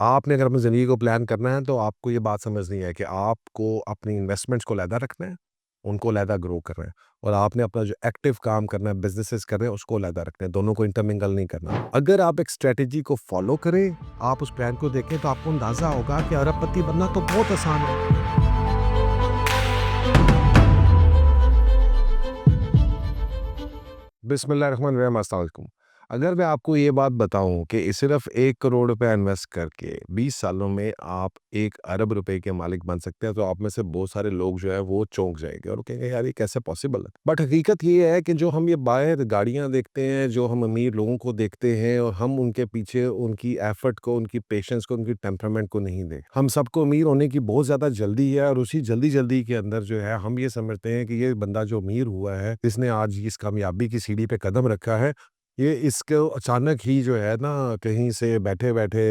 आपने अगर अपनी ज़िंदगी को प्लान करना है तो आपको ये बात समझनी है कि आपको अपनी इन्वेस्टमेंट्स को अलहदा रखना है, उनको अलहदा ग्रो करना है और आपने अपना जो एक्टिव काम करना है, बिज़नेसेस कर रहे हैं उसको अलहदा रखना है, दोनों को इंटरमिंगल नहीं करना। अगर आप एक स्ट्रैटेजी को फ़ॉलो करें, आप उस प्लान को देखें तो आपको अंदाज़ा होगा कि अरबपति बनना तो बहुत आसान है। बिस्मिल्लाहिर्रहमानिर्रहीम, अस्सलाम वालेकुम। अगर मैं आपको ये बात बताऊँ कि सिर्फ़ 1 करोड़ रुपए इन्वेस्ट करके 20 सालों में आप 1 अरब रुपए के मालिक बन सकते हैं, तो आप में से बहुत सारे लोग जो है वो चौंक जाएँगे और कहेंगे यार ये कैसे पॉसिबल है? बट हकीकत ये है कि जो हम ये बाहर गाड़ियाँ देखते हैं, जो हम अमीर लोगों को देखते हैं और हम उनके पीछे उनकी एफ़र्ट को, उनकी पेशेंस को, उनकी टेम्परामेंट को नहीं देख हम सबको अमीर होने की बहुत ज़्यादा जल्दी है और उसी जल्दी-जल्दी के अंदर जो है हम ये समझते हैं कि ये बंदा जो अमीर हुआ है, इसने आज इस कामयाबी की सीढ़ी पे कदम रखा है, ये इसको अचानक ही जो है ना कहीं से बैठे-बैठे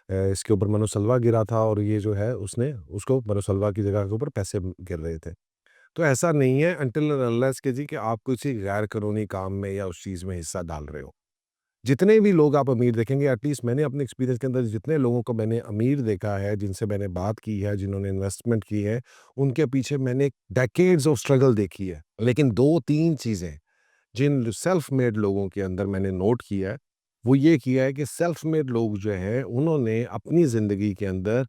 इसके ऊपर मनोसल्वा गिरा था और ये जो है उसने उसको मनोसल्वा की जगह के ऊपर पैसे गिर रहे थे। तो ऐसा नहीं है अनटिल एंड अनलेस कि जी कि आप किसी गैर कानूनी काम में या उस चीज़ में हिस्सा डाल रहे हो। जितने भी लोग आप अमीर देखेंगे एटलीस्ट मैंने अपने एक्सपीरियंस के अंदर जितने लोगों को मैंने अमीर देखा है, जिनसे मैंने बात की है, जिन्होंने इन्वेस्टमेंट की है, उनके पीछे मैंने डेकेड्स ऑफ स्ट्रगल देखी है। लेकिन 2-3 चीज़ें जिन सेल्फ मेड लोगों के अंदर मैंने नोट किया है, वो ये किया है कि सेल्फ मेड लोग जो हैं, उन्होंने अपनी ज़िंदगी के अंदर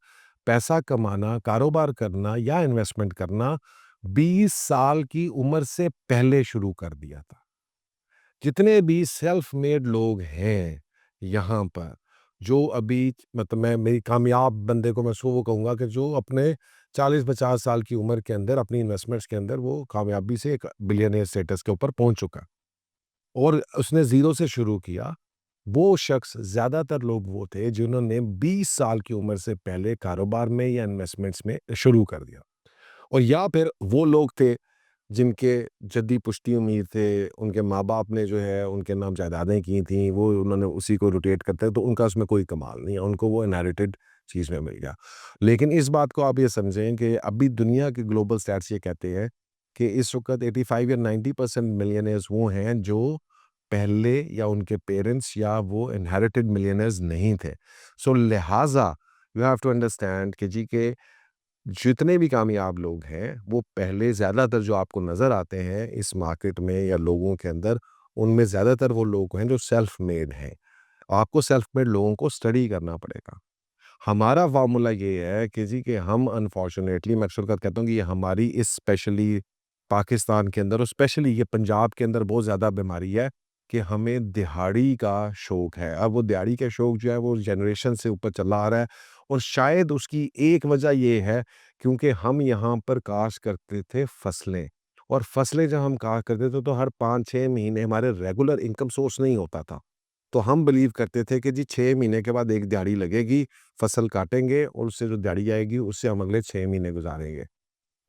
पैसा कमाना, कारोबार करना या इन्वेस्टमेंट करना 20 साल की उम्र से पहले शुरू कर दिया था। जितने भी सेल्फ मेड लोग हैं यहाँ पर, जो अभी मतलब मैं मेरी कामयाब बंदे को मैं उसको वो कहूँगा कि जो अपने 40-50 साल की उम्र के अंदर अपनी इन्वेस्टमेंट्स के अंदर वो कामयाबी से एक बिलियनियर स्टेटस के ऊपर पहुँच चुका। और उसने ज़ीरो से शुरू किया। वो शख्स ज़्यादातर लोग वो थे जिन्होंने 20 साल की उम्र से पहले कारोबार में या इन्वेस्टमेंट्स में शुरू कर दिया। और या फिर वो लोग थे जिनके जद्दी पुश्ती अमीर थे, उनके माँ-बाप ने जो है उनके नाम जायदादें की थीं, वो उन्होंने उसी को रोटेट करते तो उनका उसमें कोई कमाल नहीं है, उनको वो इनहेरिटेड चीज़ में मिल गया। लेकिन इस बात को आप ये समझें कि अभी दुनिया के ग्लोबल स्टैट्स ये कहते हैं कि इस वक़्त 85 या 90% मिलियनेयर्स वो हैं जो पहले या उनके पेरेंट्स या वो इनहेरिटेड मिलियनेयर्स नहीं थे। सो लिहाज़ा यू हैव टू अंडरस्टैंड कि जी के जितने भी कामयाब लोग हैं, वो पहले ज़्यादातर जो आपको नज़र आते हैं इस मार्केट में या लोगों के अंदर, उनमें ज़्यादातर वो लोग हैं जो सेल्फ मेड हैं। आपको सेल्फ मेड लोगों को स्टडी करना पड़ेगा। हमारा फ़ॉर्मूला ये है कि जी कि हम अनफॉर्च्यूनेटली मैं अक्सर कहता हूँ कि ये हमारी इस स्पेशली पाकिस्तान के अंदर और स्पेशली ये पंजाब के अंदर बहुत ज़्यादा बीमारी है कि हमें दिहाड़ी का शौक है। अब वो दिहाड़ी का शौक जो है वो जनरेशन से ऊपर चला आ रहा है और शायद उसकी एक वजह ये है क्योंकि हम यहाँ पर काश्त करते थे फसलें और फसलें जब हम काश्त करते थे तो हर 5-6 महीने हमारे रेगुलर इनकम सोर्स नहीं होता था। तो हम बिलीव करते थे कि जी 6 महीने के बाद एक दिहाड़ी लगेगी, फसल काटेंगे और उससे जो दिहाड़ी आएगी उससे हम अगले 6 महीने गुज़ारेंगे।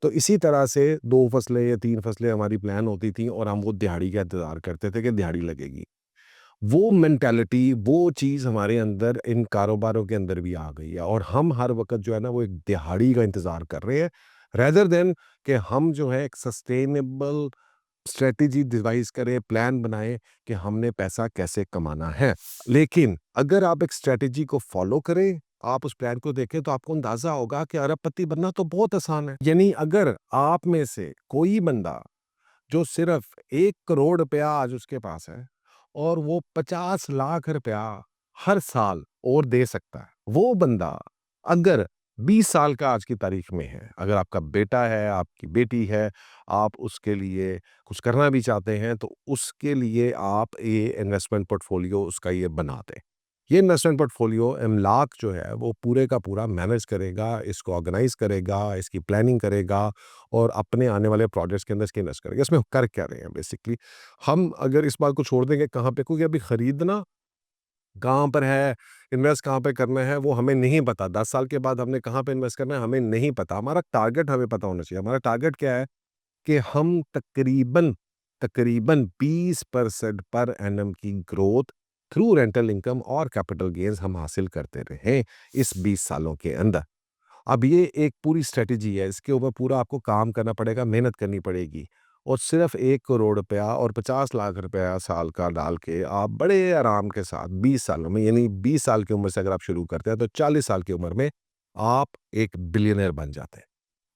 तो इसी तरह से 2 फसलें या 3 फसलें हमारी प्लान होती थी और हम वो दिहाड़ी का इंतज़ार करते थे कि दिहाड़ी लगेगी। वो मेंटालिटी, वो चीज़ हमारे अंदर इन कारोबारों के अंदर भी आ गई है और हम हर वक़्त जो है ना वो एक दिहाड़ी का इंतज़ार कर रहे हैं, रेदर देन कि हम जो है एक सस्टेनेबल स्ट्रैटेजी डिवाइस करें, प्लान बनाएँ कि हमने पैसा कैसे कमाना है। लेकिन अगर आप एक स्ट्रैटेजी को फ़ॉलो करें, आप उस प्लान को देखें तो आपको अंदाज़ा होगा कि अरबपति बनना तो बहुत आसान है। यानी अगर आप में से कोई बंदा जो सिर्फ़ 1 करोड़ रुपया आज उसके पास है और वो 50 लाख रुपया हर साल और दे सकता है। वो बंदा अगर 20 साल का आज की तारीख में है, अगर आपका बेटा है, आपकी बेटी है, आप उसके लिए कुछ करना भी चाहते हैं, तो उसके लिए आप ये इन्वेस्टमेंट पोर्टफोलियो उसका ये बना दें। ये इन्वेस्टमेंट पोर्टफोलियो इमलाक जो है, वो पूरे का पूरा मैनेज करेगा, इसको ऑर्गेनाइज़ करेगा, इसकी प्लानिंग करेगा और अपने आने वाले प्रोजेक्ट्स के अंदर इसकी इन्वेस्ट करेंगे। इसमें कर क्या रहे हैं बेसिकली? हम अगर इस बात को छोड़ देंगे कहाँ पे क्योंकि अभी खरीदना कहाँ पर है, इन्वेस्ट कहाँ पे करना है वो हमें नहीं पता। 10 साल के बाद हमने कहाँ पे इन्वेस्ट करना है हमें नहीं पता। हमारा टारगेट हमें पता होना चाहिए। हमारा टारगेट क्या है कि हम तकरीबन तकरीबन 20% पर एनम की ग्रोथ थ्रू रेंटल इनकम और कैपिटल गेन्स हम हासिल करते रहें इस 20 सालों के अंदर। अब ये एक पूरी स्ट्रैटेजी है, इसके ऊपर पूरा आपको काम करना पड़ेगा, मेहनत करनी पड़ेगी। और सिर्फ 1 करोड़ रुपया और 50 लाख रुपया साल का डाल के आप बड़े आराम के साथ 20 सालों में, यानी 20 साल की उम्र से अगर आप शुरू करते हैं तो 40 साल की उम्र में आप एक बिलियनर बन जाते हैं।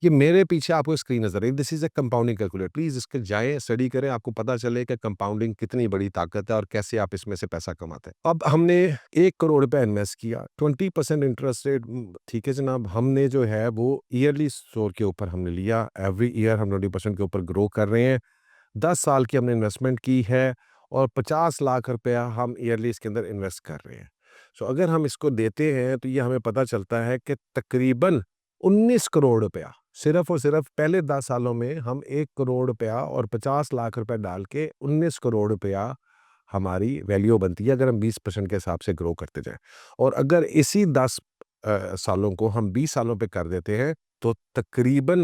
ये मेरे पीछे आपको स्क्रीन नज़र आ रही है, this is a compounding calculator. Please इसके जाएँ, स्टडी करें, आपको पता चले कि कंपाउंडिंग कितनी बड़ी ताकत है और कैसे आप इसमें से पैसा कमाते हैं। अब हमने 1 करोड़ रुपए इन्वेस्ट किया, 20% इंटरेस्ट रेट, ठीक है जनाब, हमने जो है वो ईयरली सोर के ऊपर हमने लिया, एवरी ईयर हम 20% के ऊपर ग्रो कर रहे हैं। 10 साल की हमने इन्वेस्टमेंट की है और 50 लाख रुपया हम ईयरली इसके अंदर इन्वेस्ट कर रहे हैं। सो अगर हम इसको देते हैं तो ये हमें पता चलता है कि तकरीबन 19 करोड़ रुपया सिर्फ और सिर्फ पहले 10 सालों में हम 1 करोड़ रुपया और 50 लाख रुपया डाल के 19 करोड़ रुपया हमारी वैल्यू बनती है अगर हम 20% के हिसाब से ग्रो करते जाएँ। और अगर इसी 10 सालों को हम 20 सालों पे कर देते हैं तो तकरीबन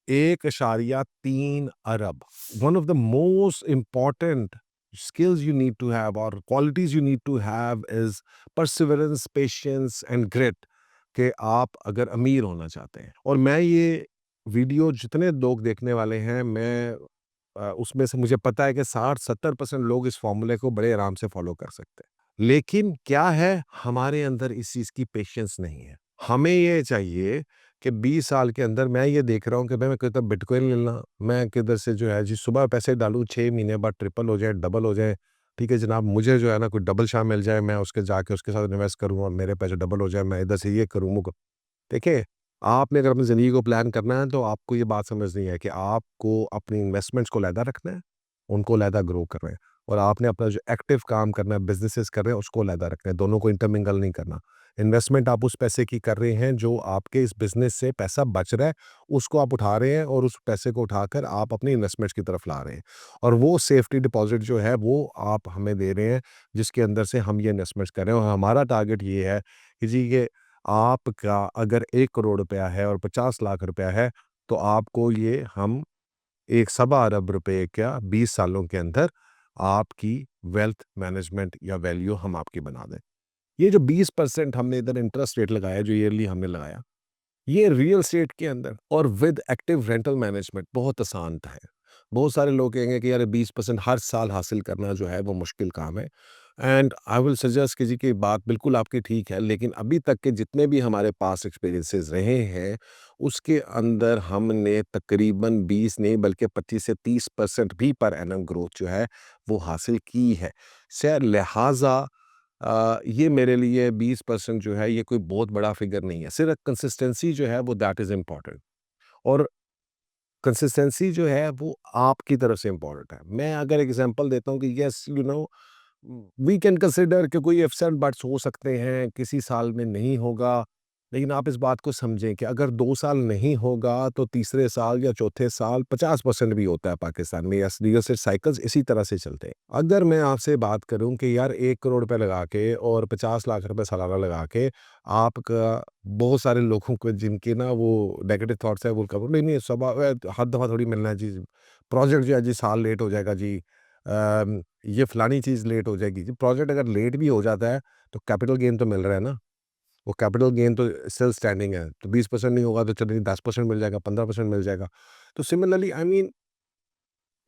1.3 अरब। One of the most important skills you need to have or qualities you need to have is perseverance, patience and grit कि आप अगर अमीर होना चाहते हैं। और मैं ये वीडियो जितने लोग देखने वाले हैं, मैं उसमें से मुझे पता है कि 60-70% लोग इस फ़ॉर्मूले को बड़े आराम से फ़ॉलो कर सकते हैं। लेकिन क्या है, हमारे अंदर इस चीज़ की पेशेंस नहीं है। हमें ये चाहिए कि 20 साल के अंदर मैं ये देख रहा हूँ कि भाई मैं किधर बिटकॉइन ले लूँ, मैं किधर से जो है जी सुबह पैसे डालूँ, 6 महीने बाद ट्रिपल हो जाए, डबल हो जाए। ठीक है जनाब, मुझे जो है ना कोई डबल शाह मिल जाए, मैं उसके जाके उसके साथ इन्वेस्ट करूँ और मेरे पैसे डबल हो जाए, मैं इधर से ये करूँ, वो करूँ। देखिए, आपने अगर अपनी ज़िंदगी को प्लान करना है तो आपको ये बात समझनी है कि आपको अपनी इन्वेस्टमेंट्स को अलहदा रखना है, उनको अलहदा ग्रो करना है और आपने अपना जो एक्टिव काम करना है, बिज़नेसेस कर रहे हैं, उसको अलहदा रखना है, दोनों को इंटरमिंगल नहीं करना। इन्वेस्टमेंट आप उस पैसे की कर रहे हैं जो आपके इस बिज़नेस से पैसा बच रहा है, उसको आप उठा रहे हैं और उस पैसे को उठाकर आप अपनी इन्वेस्टमेंट्स की तरफ ला रहे हैं। और वो सेफ्टी डिपॉज़िट जो है वो आप हमें दे रहे हैं, जिसके अंदर से हम ये इन्वेस्टमेंट्स कर रहे हैं और हमारा टारगेट ये है कि जी ये आपका अगर 1 करोड़ रुपया है और 50 लाख रुपया है, तो आपको ये हम एक सवा अरब रुपए का 20 सालों के अंदर आपकी वेल्थ मैनेजमेंट या वैल्यू हम आपकी बना दें। ये जो 20% हमने इधर इंटरेस्ट रेट लगाया, जो ईयरली हमने लगाया, ये रियल एस्टेट के अंदर और विद एक्टिव रेंटल मैनेजमेंट बहुत आसान है। बहुत सारे लोग कहेंगे कि यार 20% हर साल हासिल करना जो है वो मुश्किल काम है। एंड आई विल सजेस्ट कि जी की बात बिल्कुल आपकी ठीक है, लेकिन अभी तक के जितने भी हमारे पास एक्सपीरियंसेस रहे हैं, उसके अंदर हमने तकरीबन 20 नहीं बल्कि 25 से 30% भी पर एनम ग्रोथ जो है वो हासिल की है। से लिहाजा ये मेरे लिए 20% जो है ये कोई बहुत बड़ा फिगर नहीं है। सिर्फ कंसिस्टेंसी जो है वो दैट इज़ इम्पोर्टेंट और कंसिस्टेंसी जो है वो आपकी तरफ से इम्पोर्टेंट है। मैं अगर एग्ज़ाम्पल देता हूँ कि येस वी कैन कंसिडर कि कोई इफ्स एंड बट्स हो सकते हैं, किसी साल में नहीं होगा। लेकिन आप इस बात को समझें कि अगर 2 साल नहीं होगा तो तीसरे साल या चौथे साल 50% भी होता है पाकिस्तान में। यस, रियल एस्टेट साइकिल्स इसी तरह से चलते हैं। अगर मैं आपसे बात करूँ कि यार 1 करोड़ रुपए लगा के और 50 लाख रुपए सालाना लगा के आपका बहुत सारे लोगों को जिनके ना वो नेगेटिव थॉट्स है वो कहो नहीं, नहीं हर दफ़ा थोड़ी मिलना है जी। प्रोजेक्ट जो है जी साल लेट हो जाएगा जी। ये फलानी चीज़ लेट हो जाएगी। जी प्रोजेक्ट अगर लेट भी हो जाता है तो कैपिटल गेन तो मिल रहा है ना। वो कैपिटल गेन तो स्टिल स्टैंडिंग है। तो 20% नहीं होगा तो चलिए 10% मिल जाएगा, 15% मिल जाएगा। तो सिमिलरली आई मीन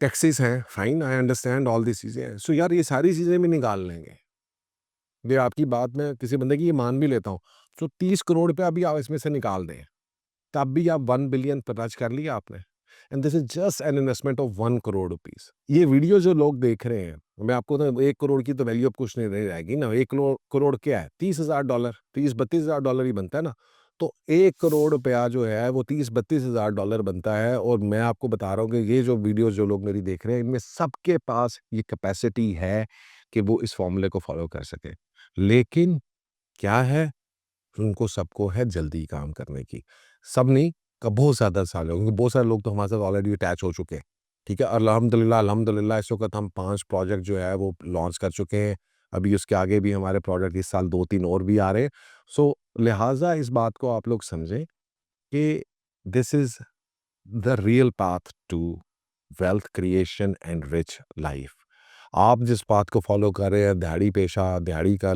टैक्सेस हैं, fine, I understand all these चीज़ें हैं। सो यार ये सारी चीज़ें भी निकाल लेंगे। ये आपकी बात मैं किसी बंदे की ये मान भी लेता हूँ। तो 30 करोड़ रुपया अभी आप इसमें से निकाल दें, तब भी आप 1 बिलियन पर टच कर लिया आपने। And this is just an investment of 1 crore rupees. ये वीडियो जो लोग देख रहे हैं, मैं आपको ना 1 करोड़ की तो वैल्यू अब कुछ नहीं रह जाएगी ना। 1 करोड़ क्या है? $30,000, 30-32 हज़ार डॉलर ही बनता है ना। तो 1 करोड़ रुपया जो है वो 30-32 हज़ार डॉलर बनता है और मैं आपको बता रहा हूँ कि ये जो वीडियोज़ जो लोग मेरी देख रहे हैं, इनमें सबके पास ये कैपेसिटी है कि वो इस फ़ॉर्मूले को फ़ॉलो कर सकें। लेकिन क्या है, उनको सबको है जल्दी काम करने की। सब नहीं, क बहुत ज़्यादा साल हो क्योंकि बहुत सारे लोग तो हमारे साथ ऑलरेडी अटैच हो चुके हैं। ठीक है? अल्हम्दुलिल्लाह अल्हम्दुलिल्लाह इस वक़्त हम 5 प्रोजेक्ट जो है वो लॉन्च कर चुके हैं। अभी उसके आगे भी हमारे प्रोजेक्ट इस साल 2-3 और भी आ रहे हैं। सो लिहाज़ा इस बात को आप लोग समझें कि this is the real path to wealth creation and rich life. आप जिस बात को फॉलो कर रहे हैं, दिहाड़ी पेशा, दिहाड़ी का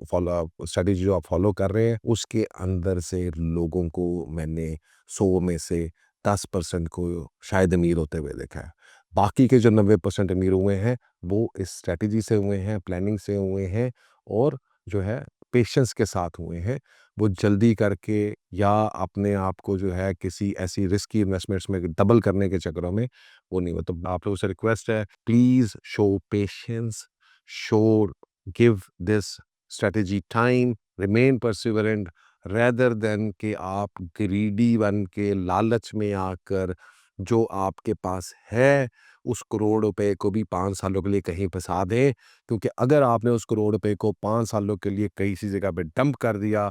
फॉलो स्ट्रेटेजी जो आप फॉलो कर रहे हैं, उसके अंदर से लोगों को मैंने 100 में से 10% को शायद अमीर होते हुए देखा है। बाकी के जो 90% अमीर हुए हैं, वो इस स्ट्रैटेजी से हुए हैं, प्लानिंग से हुए हैं और जो है पेशेंस के साथ हुए हैं। वो जल्दी करके या अपने आप को जो है किसी ऐसी रिस्की इन्वेस्टमेंट्स में डबल करने के चक्करों में वो नहीं हुआ। तो आप लोगों से रिक्वेस्ट है, please show patience, show give this strategy time, remain perseverant rather than कि आप ग्रीडी बन के लालच में आकर जो आपके पास है उस करोड़ रुपए को भी 5 सालों के लिए कहीं फँसा दें। क्योंकि अगर आपने उस करोड़ रुपए को 5 सालों के लिए कहीं सी जगह पे डंप कर दिया,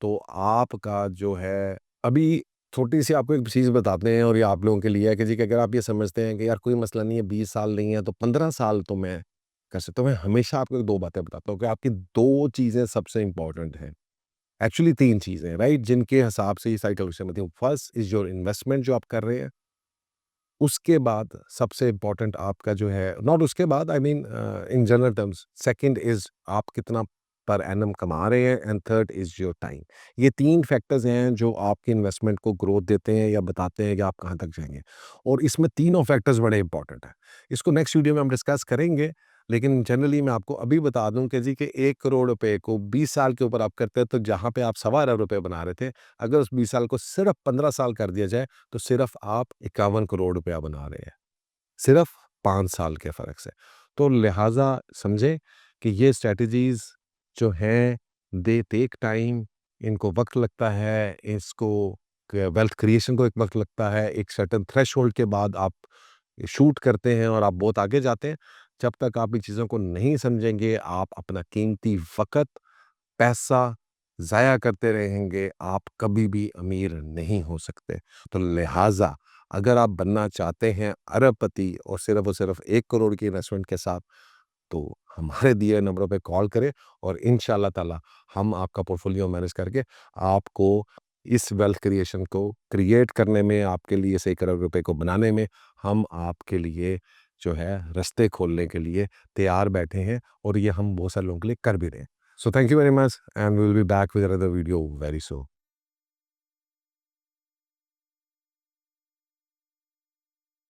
तो आपका जो है अभी छोटी-सी आपको एक चीज़ बताते हैं और ये आप लोगों के लिए है कि जी कि अगर आप ये समझते हैं कि यार कोई मसला नहीं है, 20 साल नहीं है तो 15 साल तो मैं कर सकता हूँ। मैं हमेशा आपको 2 बातें बताता हूँ कि आपकी 2 चीज़ें सबसे इम्पोर्टेंट हैं। एक्चुअली 3 चीज़ें राइट जिनके हिसाब से ये सारी कैलकुलेशन बनती है। फर्स्ट इज़ योर इन्वेस्टमेंट जो आप कर रहे हैं। उसके बाद सबसे इम्पोर्टेंट आपका जो है नॉट उसके बाद I mean in general terms second is आप कितना पर एनम कमा रहे हैं and third is your time. ये 3 फैक्टर्स हैं जो आपकी इन्वेस्टमेंट को ग्रोथ देते हैं या बताते हैं कि आप कहाँ तक जाएँगे। और इसमें तीनों फैक्टर्स बड़े इम्पोर्टेंट हैं। इसको नेक्स्ट वीडियो में हम डिस्कस करेंगे, लेकिन जनरली मैं आपको अभी बता दूँ कि जी कि 1 करोड़ रुपए को 20 साल के ऊपर आप करते हैं तो जहाँ पे आप सवा अरब रुपए बना रहे थे, अगर उस 20 साल को सिर्फ़ 15 साल कर दिया जाए तो सिर्फ आप 51 करोड़ रुपया बना रहे हैं, सिर्फ 5 साल के फ़र्क से। तो लिहाज़ा समझें कि ये स्ट्रैटेजीज़ जो हैं दे टेक टाइम, इनको वक़्त लगता है, इसको क वेल्थ क्रिएशन को एक वक़्त लगता है, एक सर्टेन थ्रेशहोल्ड के बाद आप शूट करते हैं और आप बहुत आगे जाते हैं। जब तक आप इन चीज़ों को नहीं समझेंगे, आप अपना कीमती वक़्त, पैसा ज़ाया करते रहेंगे, आप कभी भी अमीर नहीं हो सकते। तो लिहाज़ा अगर आप बनना चाहते हैं अरबपति और सिर्फ़ 1 करोड़ की इन्वेस्टमेंट के साथ, तो हमारे दिए नंबरों पे कॉल करें और इंशाअल्लाह ताला हम आपका पोर्टफोलियो मैनेज करके आपको इस वेल्थ क्रिएशन को क्रिएट करने में, आपके लिए से 1 करोड़ रुपए को बनाने में, हम आपके लिए जो है रास्ते खोलने के लिए तैयार बैठे हैं और ये हम बहुत सारे लोगों के लिए कर भी रहे हैं। So thank you very much and we will be back with another video very soon.